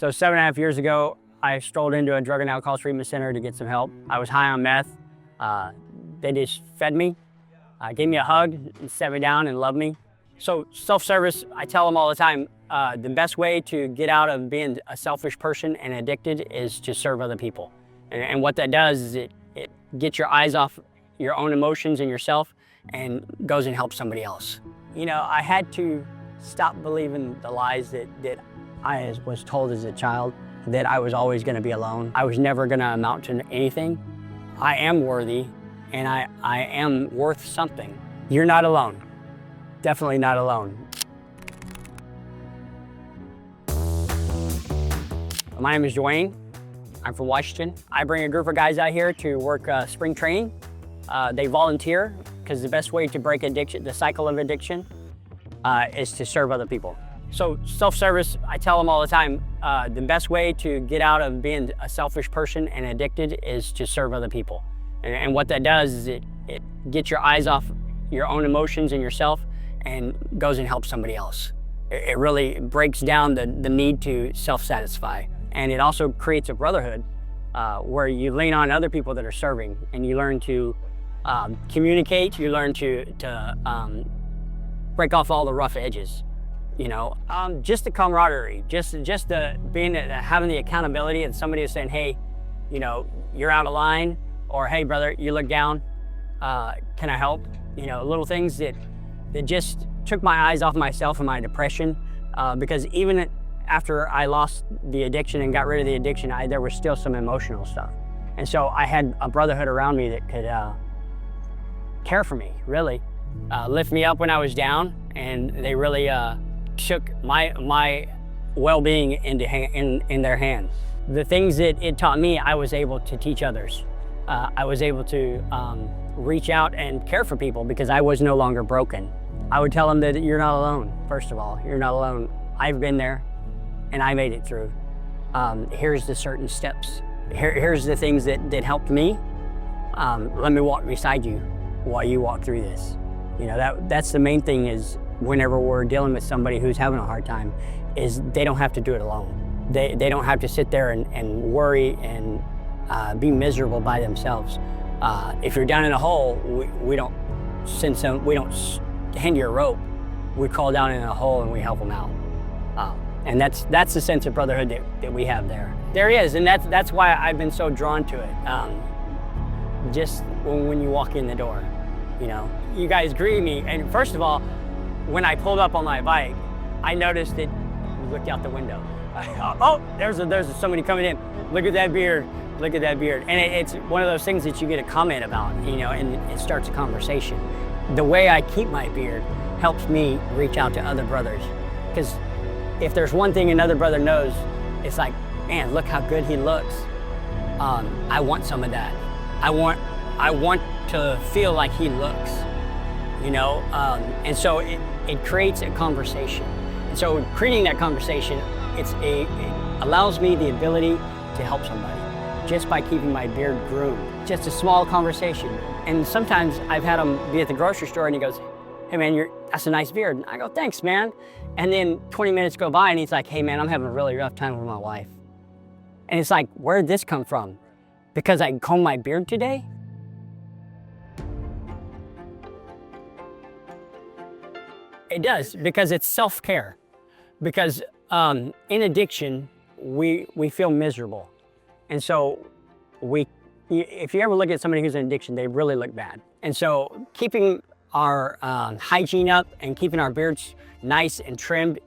So 7.5 years ago, I strolled into a drug and alcohol treatment center to get some help. I was high on meth. They just fed me, gave me a hug, and set me down and loved me. So self-service, I tell them all the time, the best way to get out of being a selfish person and addicted is to serve other people. And what that does is it gets your eyes off your own emotions and yourself and goes and helps somebody else. You know, I had to stop believing the lies that I was told as a child, that I was always gonna be alone. I was never gonna amount to anything. I am worthy, and I am worth something. You're not alone. Definitely not alone. My name is Duane. I'm from Washington. I bring a group of guys out here to work spring training. They volunteer because the best way to break addiction, the cycle of addiction, is to serve other people. So self-service, I tell them all the time, the best way to get out of being a selfish person and addicted is to serve other people. And what that does is it gets your eyes off your own emotions and yourself and goes and helps somebody else. It really breaks down the need to self-satisfy. And it also creates a brotherhood where you lean on other people that are serving, and you learn to communicate, you learn to break off all the rough edges. You know, just the camaraderie, just the having the accountability, and somebody is saying, hey, you know, you're out of line, or hey, brother, you look down, can I help? You know, little things that just took my eyes off myself and my depression, because even after I lost the addiction and got rid of the addiction, there was still some emotional stuff. And so I had a brotherhood around me that could care for me, really, lift me up when I was down, and they really took my well-being in their hands. The things that it taught me, I was able to teach others. I was able to reach out and care for people because I was no longer broken. I would tell them that you're not alone, first of all. You're not alone. I've been there, and I made it through. Here's the certain steps. Here's the things that helped me. Let me walk beside you while you walk through this. You know, that's the main thing is whenever we're dealing with somebody who's having a hard time, is they don't have to do it alone. They don't have to sit there and worry and be miserable by themselves. If you're down in a hole, we don't hand you a rope. We crawl down in a hole and we help them out. And that's the sense of brotherhood that we have there. There is, and that's why I've been so drawn to it. Just when you walk in the door, you know. You guys greeted me, and first of all, when I pulled up on my bike, I noticed that you looked out the window. Oh, there's somebody coming in. Look at that beard, look at that beard. And it's one of those things that you get a comment about, you know, and it starts a conversation. The way I keep my beard helps me reach out to other brothers. Because if there's one thing another brother knows, it's like, man, look how good he looks. I want some of that. I want to feel like he looks, you know? And so it creates a conversation. And so creating that conversation, it allows me the ability to help somebody just by keeping my beard groomed. Just a small conversation. And sometimes I've had him be at the grocery store and he goes, hey man, that's a nice beard. And I go, thanks, man. And then 20 minutes go by and he's like, hey man, I'm having a really rough time with my wife. And it's like, where did this come from? Because I combed my beard today? It does, because it's self-care. Because in addiction, we feel miserable. And so if you ever look at somebody who's in addiction, they really look bad. And so keeping our hygiene up and keeping our beards nice and trimmed,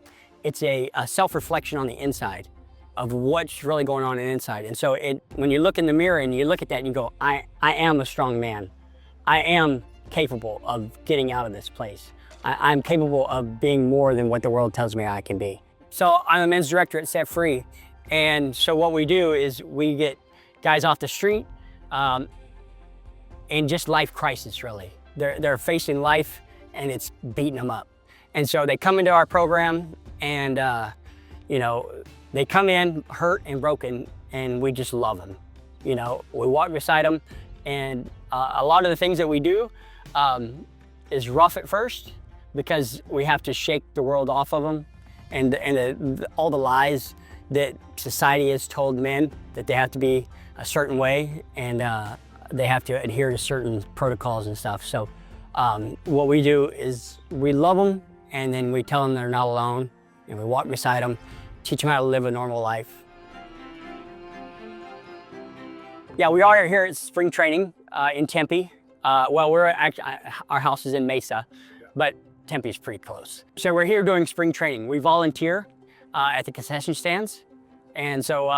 it's a self-reflection on the inside of what's really going on inside. And so when you look in the mirror and you look at that and you go, I am a strong man. I am capable of getting out of this place. I'm capable of being more than what the world tells me I can be. So I'm a men's director at Set Free. And so what we do is we get guys off the street in just life crisis, really. They're facing life and it's beating them up. And so they come into our program and, you know, they come in hurt and broken and we just love them. You know, we walk beside them and a lot of the things that we do is rough at first because we have to shake the world off of them and all the lies that society has told men that they have to be a certain way and they have to adhere to certain protocols and stuff. So what we do is we love them, and then we tell them they're not alone, and we walk beside them, teach them how to live a normal life. Yeah, we are here at spring training in Tempe. Well, we're actually, our house is in Mesa, but Tempe is pretty close. So we're here doing spring training. We volunteer at the concession stands, and so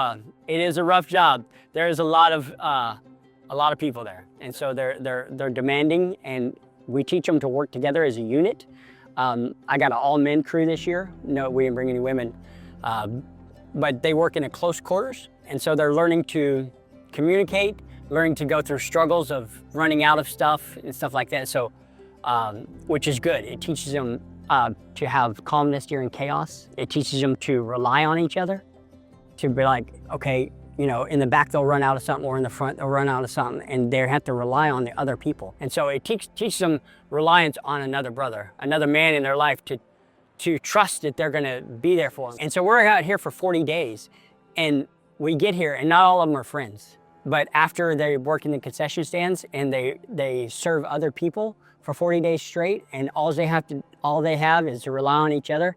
it is a rough job. There's a lot of people there, and so they're demanding, and we teach them to work together as a unit. I got an all-men crew this year. No, we didn't bring any women, but they work in a close quarters, and so they're learning to communicate, learning to go through struggles of running out of stuff and stuff like that. So, which is good. It teaches them to have calmness during chaos. It teaches them to rely on each other, to be like, okay, you know, in the back they'll run out of something, or in the front they'll run out of something, and they have to rely on the other people. And so it teaches them reliance on another brother, another man in their life, to trust that they're gonna be there for them. And so we're out here for 40 days, and we get here, and not all of them are friends. But after they work in the concession stands and they serve other people for 40 days straight, and all they have is to rely on each other,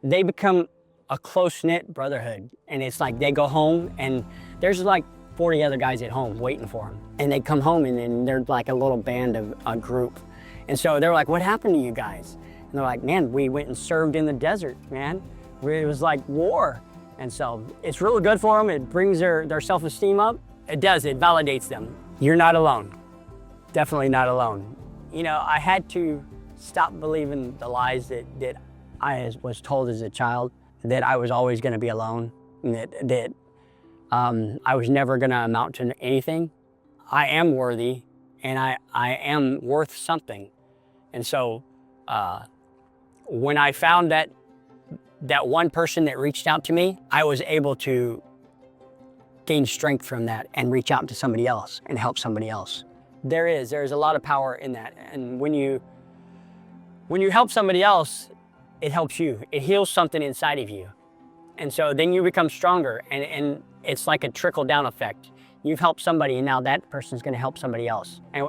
they become a close-knit brotherhood. And it's like they go home, and there's like 40 other guys at home waiting for them. And they come home, and then they're like a little band of a group. And so they're like, what happened to you guys? And they're like, man, we went and served in the desert, man. It was like war. And so it's really good for them. It brings their self-esteem up. It does, it validates them. You're not alone. Definitely not alone. You know, I had to stop believing the lies that I was told as a child, that I was always gonna be alone, and that I was never gonna amount to anything. I am worthy, and I am worth something. And so when I found that one person that reached out to me, I was able to gain strength from that and reach out to somebody else and help somebody else. There's a lot of power in that. And when you help somebody else, it helps you. It heals something inside of you. And so then you become stronger, and it's like a trickle-down effect. You've helped somebody, and now that person's gonna help somebody else. And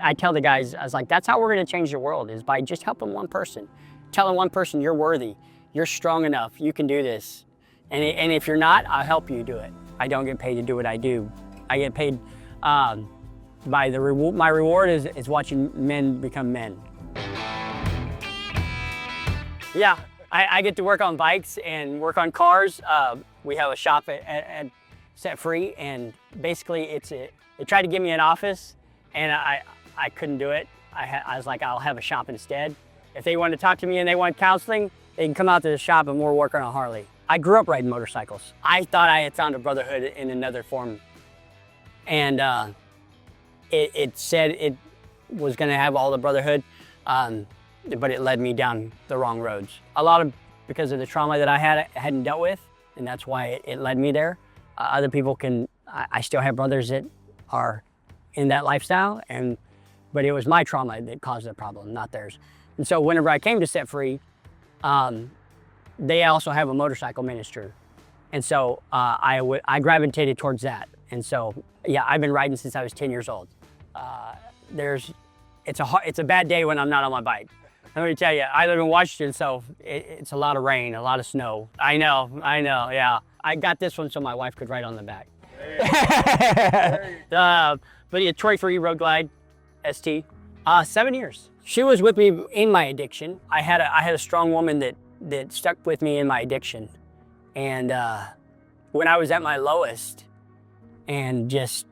I tell the guys, I was like, that's how we're gonna change the world, is by just helping one person. Telling one person you're worthy, you're strong enough, you can do this. And if you're not, I'll help you do it. I don't get paid to do what I do. I get paid by my reward is watching men become men. Yeah, I get to work on bikes and work on cars. We have a shop at Set Free, and basically it tried to give me an office, and I couldn't do it. I was like, I'll have a shop instead. If they want to talk to me and they want counseling, they can come out to the shop, and we're working on a Harley. I grew up riding motorcycles. I thought I had found a brotherhood in another form. And it said it was gonna have all the brotherhood, but it led me down the wrong roads. A lot of, because of the trauma that I hadn't dealt with, and that's why it led me there. Other people I still have brothers that are in that lifestyle, but it was my trauma that caused the problem, not theirs. And so whenever I came to Set Free, they also have a motorcycle ministry. And so I gravitated towards that. And so, yeah, I've been riding since I was 10 years old. It's a bad day when I'm not on my bike. Let me tell you, I live in Washington, so it's a lot of rain, a lot of snow. I know, yeah. I got this one so my wife could ride on the back. But yeah, Troy Free Road Glide ST, 7 years. She was with me in my addiction. I had a strong woman that stuck with me in my addiction. And when I was at my lowest and just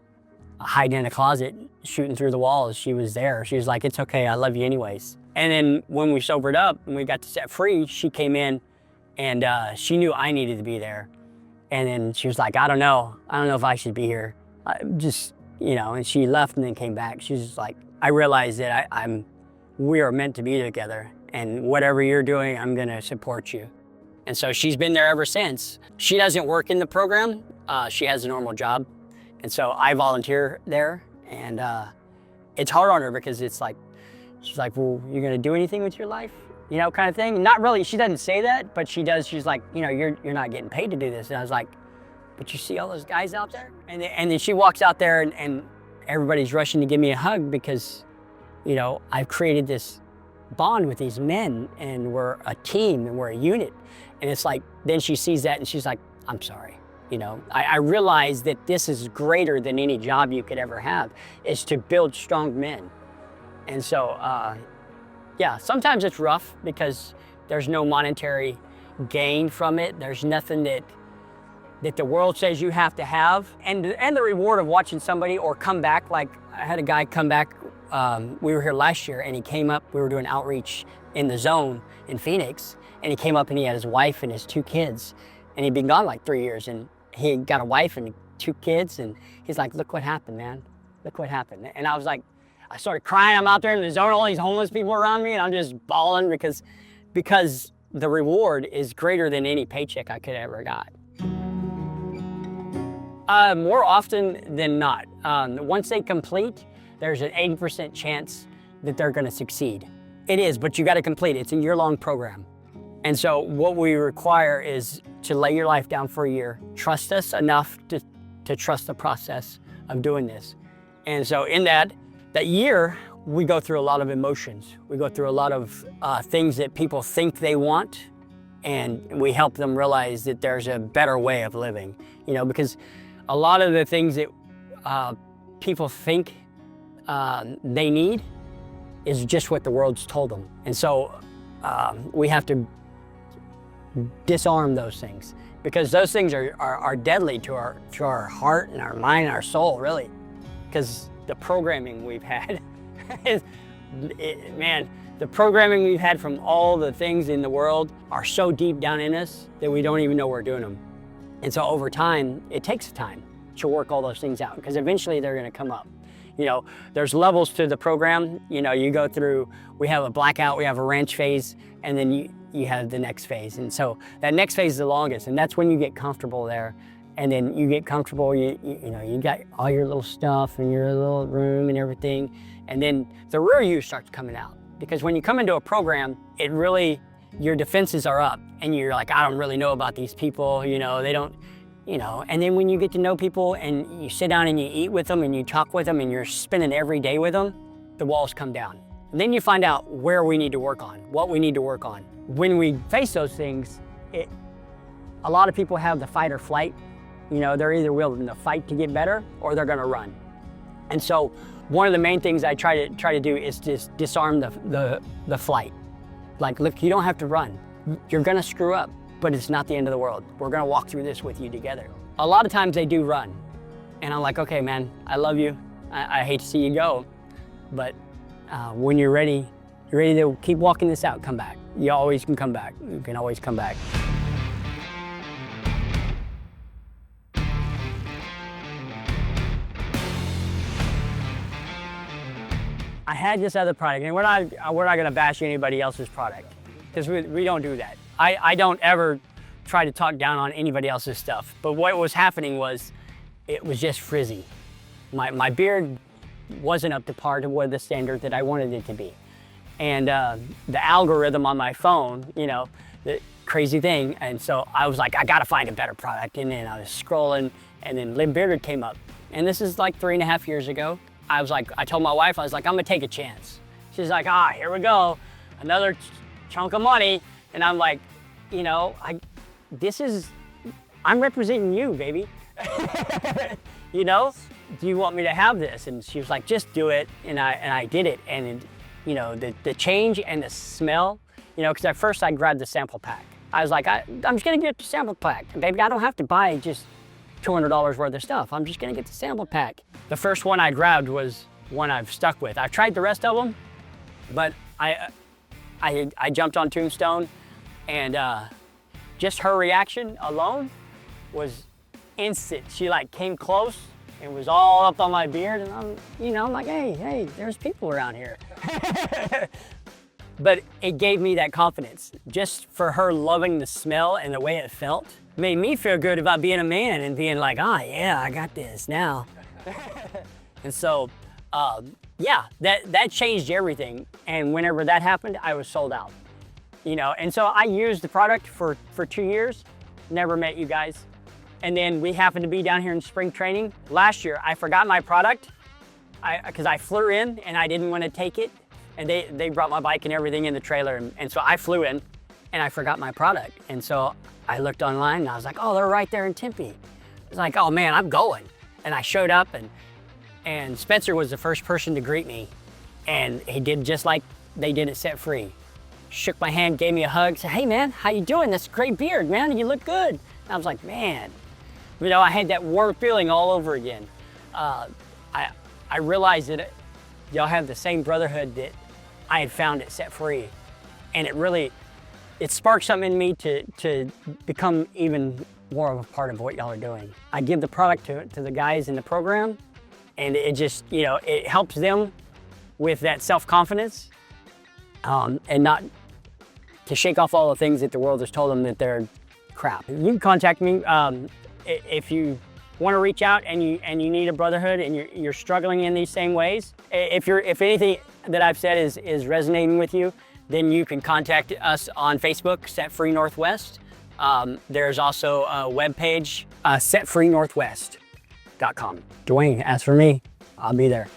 hiding in a closet, shooting through the walls, she was there. She was like, it's okay, I love you anyways. And then when we sobered up and we got to Set Free, she came in and she knew I needed to be there. And then she was like, I don't know if I should be here. And she left and then came back. She was just like, I realized that we are meant to be together, and whatever you're doing, I'm gonna support you. And so she's been there ever since. She doesn't work in the program. She has a normal job. And so I volunteer there, and it's hard on her because it's like, she's like, well, you're gonna do anything with your life? you know, kind of thing. Not really, she doesn't say that, but she does. She's like, you know, you're not getting paid to do this. And I was like, but you see all those guys out there? And then she walks out there and everybody's rushing to give me a hug because, you know, I've created this bond with these men and we're a team and we're a unit. And it's like, then she sees that and she's like, I'm sorry. You know, I realize that this is greater than any job you could ever have, is to build strong men. And so, yeah, sometimes it's rough because there's no monetary gain from it. There's nothing that the world says you have to have. And the reward of watching somebody or come back, like I had a guy come back, we were here last year and he came up, we were doing outreach in the zone in Phoenix, and he came up and he had his wife and his 2 kids, and he'd been gone like 3 years, and he got a wife and 2 kids, and he's like, look what happened, man. Look what happened. And I was like, I started crying. I'm out there in the zone, all these homeless people around me, and I'm just bawling because the reward is greater than any paycheck I could ever got. More often than not. Once they complete, there's an 80% chance that they're gonna succeed. It is, but you gotta complete it. It's a year-long program. And so what we require is to lay your life down for a year, trust us enough to trust the process of doing this. And so in that year, we go through a lot of emotions. We go through a lot of things that people think they want, and we help them realize that there's a better way of living. You know, because a lot of the things that people think they need is just what the world's told them. And so we have to disarm those things, because those things are deadly to our heart and our mind and our soul, really. Because the programming we've had, man, the programming we've had from all the things in the world are so deep down in us that we don't even know we're doing them. And so over time, it takes time to work all those things out, because eventually they're gonna come up. You know, there's levels to the program. You know, you go through, we have a blackout, we have a ranch phase, and then you have the next phase. And so that next phase is the longest, and that's when you get comfortable there. And then you get comfortable, you know, you got all your little stuff and your little room and everything. And then the real you starts coming out. Because when you come into a program, it really, your defenses are up and you're like, I don't really know about these people, you know, they don't, you know. And then when you get to know people and you sit down and you eat with them and you talk with them and you're spending every day with them, the walls come down. And then you find out where we need to work on, what we need to work on. When we face those things, a lot of people have the fight or flight. You know, they're either willing to fight to get better or they're gonna run. And so one of the main things I try to do is just disarm the flight. Like, look, you don't have to run. You're gonna screw up, but it's not the end of the world. We're gonna walk through this with you together. A lot of times they do run. And I'm like, okay, man, I love you. I hate to see you go. But when you're ready to keep walking this out, come back. You always can come back. You can always come back. I had this other product, and we're not gonna bash anybody else's product, because we don't do that. I don't ever try to talk down on anybody else's stuff, but what was happening was, it was just frizzy. My beard wasn't up to par to what the standard that I wanted it to be. And the algorithm on my phone, you know, the crazy thing, and so I was like, I gotta find a better product, and then I was scrolling, and then Limb Bearded came up. And this is like 3.5 years ago. I was like, I told my wife, I was like, I'm gonna take a chance. She's like, here we go, another chunk of money. And I'm like, you know, I'm representing you, baby. You know, do you want me to have this? And she was like, just do it. And I did it. And you know, the change and the smell, you know, because at first I grabbed the sample pack. I was like, I'm just gonna get the sample pack. And baby, I don't have to buy just $200 worth of stuff. I'm just gonna get the sample pack. The first one I grabbed was one I've stuck with. I've tried the rest of them, but I jumped on Tombstone, and just her reaction alone was instant. She like came close and was all up on my beard, and I'm like, hey, there's people around here. But it gave me that confidence. Just for her loving the smell and the way it felt, made me feel good about being a man and being like, yeah, I got this now. And so, yeah, that changed everything. And whenever that happened, I was sold out. you know, and so I used the product for 2 years, never met you guys. And then we happened to be down here in spring training. Last year, I forgot my product because I flew in and I didn't want to take it. And they brought my bike and everything in the trailer. And so I flew in and I forgot my product. And so I looked online and I was like, oh, they're right there in Tempe. I was like, oh man, I'm going. And I showed up and Spencer was the first person to greet me. And he did just like they did at Set Free. Shook my hand, gave me a hug, said, hey man, how you doing? That's a great beard, man, you look good. And I was like, man, you know, I had that warm feeling all over again. I realized that y'all have the same brotherhood that I had found at Set Free. And it sparked something in me to become even more of a part of what y'all are doing. I give the product to the guys in the program, and it just, you know, it helps them with that self-confidence and not to shake off all the things that the world has told them that they're crap. You can contact me if you want to reach out and you need a brotherhood and you're struggling in these same ways. If anything that I've said is resonating with you, then you can contact us on Facebook, Set Free Northwest. There's also a webpage, setfreenorthwest.com. Duane, as for me, I'll be there.